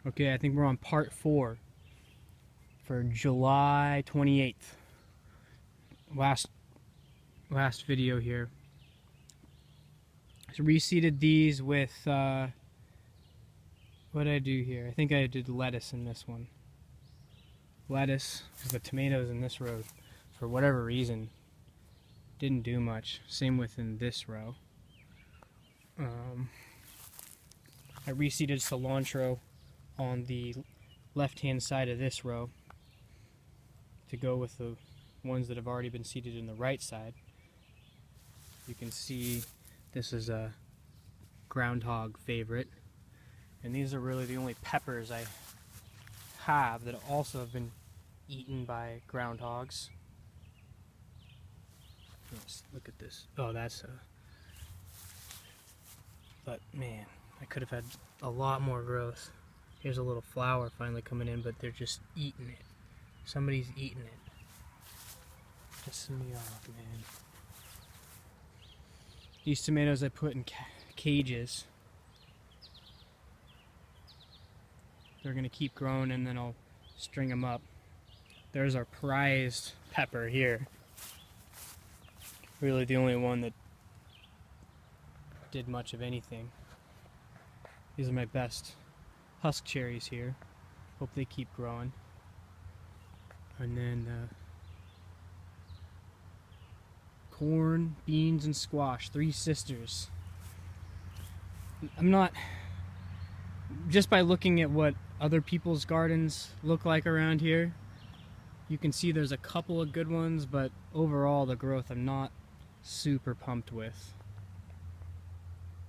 Okay, I think we're on part 4 for July 28th. Last video here. So reseeded these with what did I do here? I think I did lettuce in this one. Lettuce, because the tomatoes in this row, for whatever reason, didn't do much. Same within this row. I reseeded cilantro on the left-hand side of this row to go with the ones that have already been seeded in the right side. You can see this is a groundhog favorite, and these are really the only peppers I have that also have been eaten by groundhogs. Let's look at this. Oh, that's a... But man, I could have had a lot more growth. Here's a little flower finally coming in, but they're just eating it. Somebody's eating it. Pissing me off, man. These tomatoes I put in cages. They're gonna keep growing and then I'll string them up. There's our prized pepper here. Really the only one that did much of anything. These are my best husk cherries here. Hope they keep growing. And then corn, beans, and squash. 3 sisters. I'm not... Just by looking at what other people's gardens look like around here, you can see there's a couple of good ones, but overall the growth I'm not super pumped with.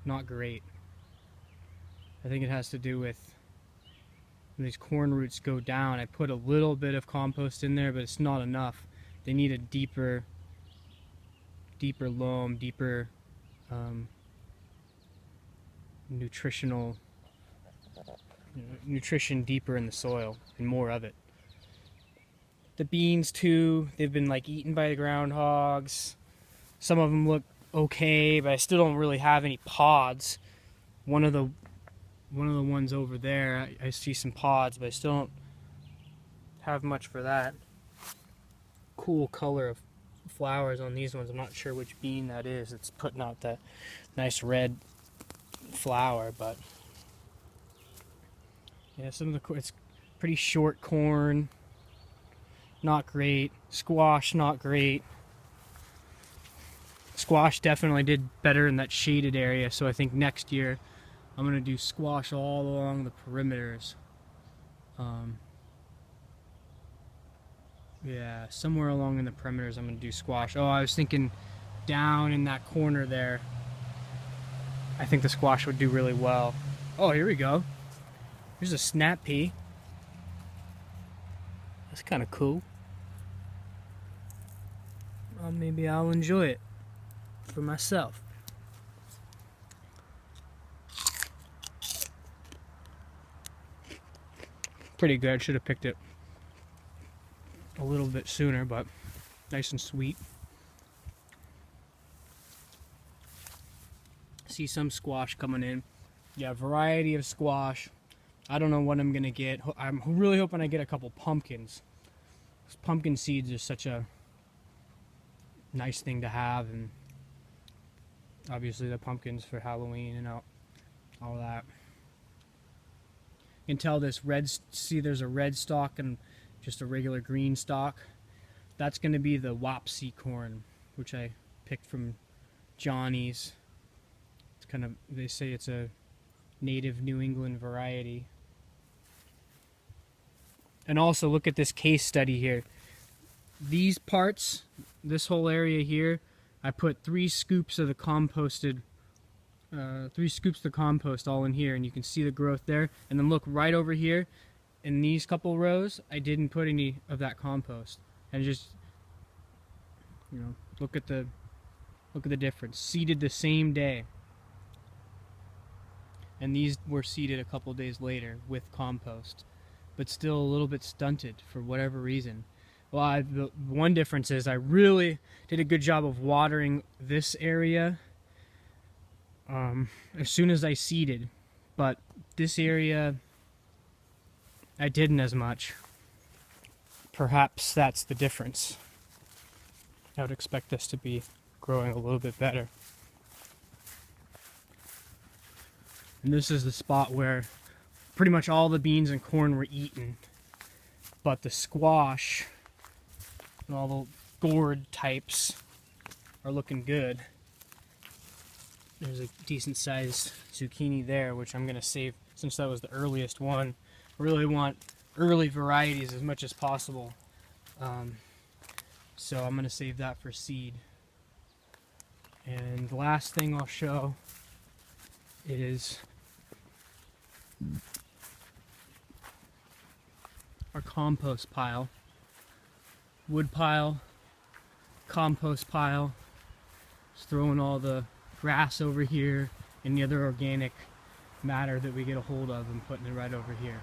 Not great. I think it has to do with when these corn roots go down. I put a little bit of compost in there, but it's not enough. They need a deeper loam, deeper nutrition deeper in the soil and more of it. The beans too, they've been like eaten by the groundhogs. Some of them look okay, but I still don't really have any pods. One of the ones over there, I see some pods, but I still don't have much for that. Cool color of flowers on these ones. I'm not sure which bean that is. It's putting out that nice red flower, but yeah, some of the it's pretty short corn. Not great. Squash, not great. Squash definitely did better in that shaded area, so I think next year I'm going to do squash all along the perimeters. Yeah, somewhere along in the perimeters I'm going to do squash. Oh, I was thinking down in that corner there. I think the squash would do really well. Oh, here we go. Here's a snap pea. That's kind of cool. Well, maybe I'll enjoy it for myself. Pretty good. Should have picked it a little bit sooner, but nice and sweet. See some squash coming in. Yeah, variety of squash. I don't know what I'm gonna get. I'm really hoping I get a couple pumpkins. Pumpkin seeds are such a nice thing to have, and obviously the pumpkins for Halloween and all that. You can tell this red, see there's a red stalk and just a regular green stalk. That's going to be the Wapsi corn, which I picked from Johnny's. It's kind of, they say it's a native New England variety. And also look at this case study here. These parts, this whole area here, I put 3 scoops of the composted 3 scoops of compost all in here, and you can see the growth there. And then look right over here in these couple rows, I didn't put any of that compost, and just, you know, look at the difference. Seeded the same day, and these were seeded a couple days later with compost, but still a little bit stunted for whatever reason. Well, the one difference is I really did a good job of watering this area as soon as I seeded, but this area I didn't as much. Perhaps that's the difference. I would expect this to be growing a little bit better. And this is the spot where pretty much all the beans and corn were eaten, but the squash and all the gourd types are looking good. There's a decent sized zucchini there, which I'm gonna save since that was the earliest one. I really want early varieties as much as possible. So I'm gonna save that for seed. And the last thing I'll show is our compost pile. Wood pile, compost pile. Just throwing all the grass over here and the other organic matter that we get a hold of and putting it right over here.